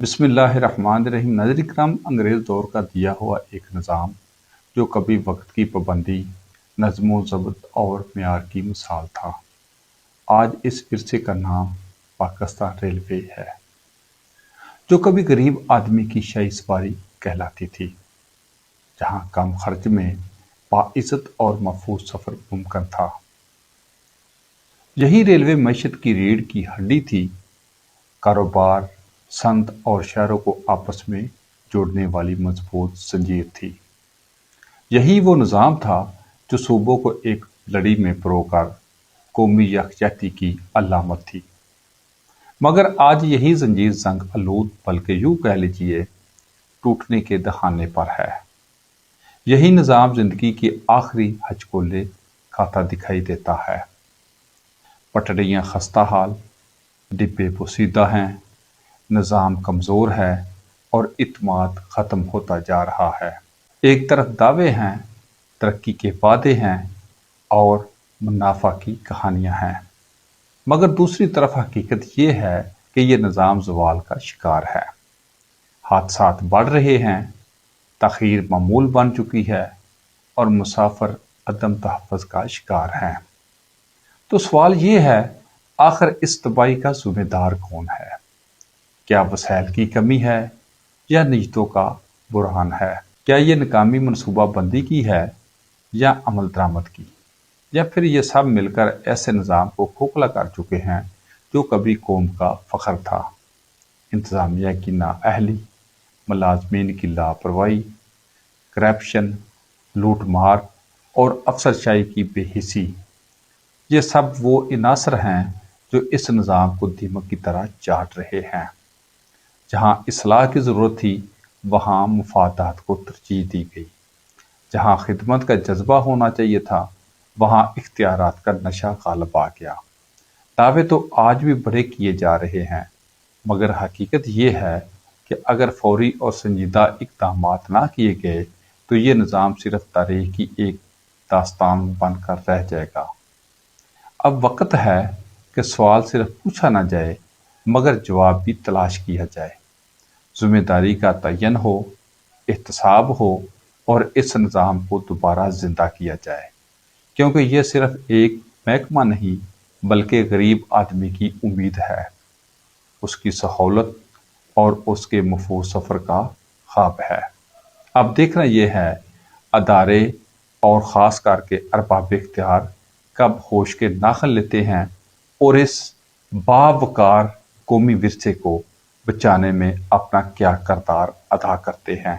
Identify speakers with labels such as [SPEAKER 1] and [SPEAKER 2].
[SPEAKER 1] بسم اللہ الرحمن الرحیم۔ ناظرین کرام، انگریز دور کا دیا ہوا ایک نظام جو کبھی وقت کی پابندی، نظم و ضبط اور معیار کی مثال تھا، آج اس ورثے کا نام پاکستان ریلوے ہے، جو کبھی غریب آدمی کی شاہی سواری کہلاتی تھی، جہاں کم خرچ میں باعزت اور محفوظ سفر ممکن تھا۔ یہی ریلوے معیشت کی ریڑھ کی ہڈی تھی، کاروبار، صنعت اور شہروں کو آپس میں جوڑنے والی مضبوط زنجیر تھی۔ یہی وہ نظام تھا جو صوبوں کو ایک لڑی میں پرو کر قومی یکجہتی کی علامت تھی۔ مگر آج یہی زنجیر زنگ آلود، بلکہ یوں کہہ لیجیے ٹوٹنے کے دہانے پر ہے۔ یہی نظام زندگی کے آخری ہچکولے کھاتا دکھائی دیتا ہے۔ پٹریاں خستہ حال، ڈبے پوسیدہ ہیں، نظام کمزور ہے اور اعتماد ختم ہوتا جا رہا ہے۔ ایک طرف دعوے ہیں، ترقی کے وعدے ہیں اور منافع کی کہانیاں ہیں، مگر دوسری طرف حقیقت یہ ہے کہ یہ نظام زوال کا شکار ہے۔ حادثات بڑھ رہے ہیں، تاخیر معمول بن چکی ہے اور مسافر عدم تحفظ کا شکار ہیں۔ تو سوال یہ ہے، آخر اس تباہی کا ذمہ دار کون ہے؟ کیا وسائل کی کمی ہے یا نیتوں کا بحران ہے؟ کیا یہ ناکامی منصوبہ بندی کی ہے یا عمل درآمد کی؟ یا پھر یہ سب مل کر ایسے نظام کو کھوکھلا کر چکے ہیں جو کبھی قوم کا فخر تھا؟ انتظامیہ کی نااہلی، ملازمین کی لاپرواہی، کرپشن، لوٹ مار اور افسرشاہی کی بے حسی، یہ سب وہ عناصر ہیں جو اس نظام کو دیمک کی طرح چاٹ رہے ہیں۔ جہاں اصلاح کی ضرورت تھی، وہاں مفادات کو ترجیح دی گئی۔ جہاں خدمت کا جذبہ ہونا چاہیے تھا، وہاں اختیارات کا نشہ غالب آ گیا۔ دعوے تو آج بھی بڑے کیے جا رہے ہیں، مگر حقیقت یہ ہے کہ اگر فوری اور سنجیدہ اقدامات نہ کیے گئے تو یہ نظام صرف تاریخ کی ایک داستان بن کر رہ جائے گا۔ اب وقت ہے کہ سوال صرف پوچھا نہ جائے، مگر جواب بھی تلاش کیا جائے، ذمہ داری کا تعین ہو، احتساب ہو اور اس نظام کو دوبارہ زندہ کیا جائے، کیونکہ یہ صرف ایک محکمہ نہیں بلکہ غریب آدمی کی امید ہے، اس کی سہولت اور اس کے محفوظ سفر کا خواب ہے۔ اب دیکھنا یہ ہے، ادارے اور خاص کر کے ارباب اختیار کب ہوش کے ناخن لیتے ہیں اور اس باوقار قومی ورثے کو بچانے میں اپنا کیا کردار ادا کرتے ہیں۔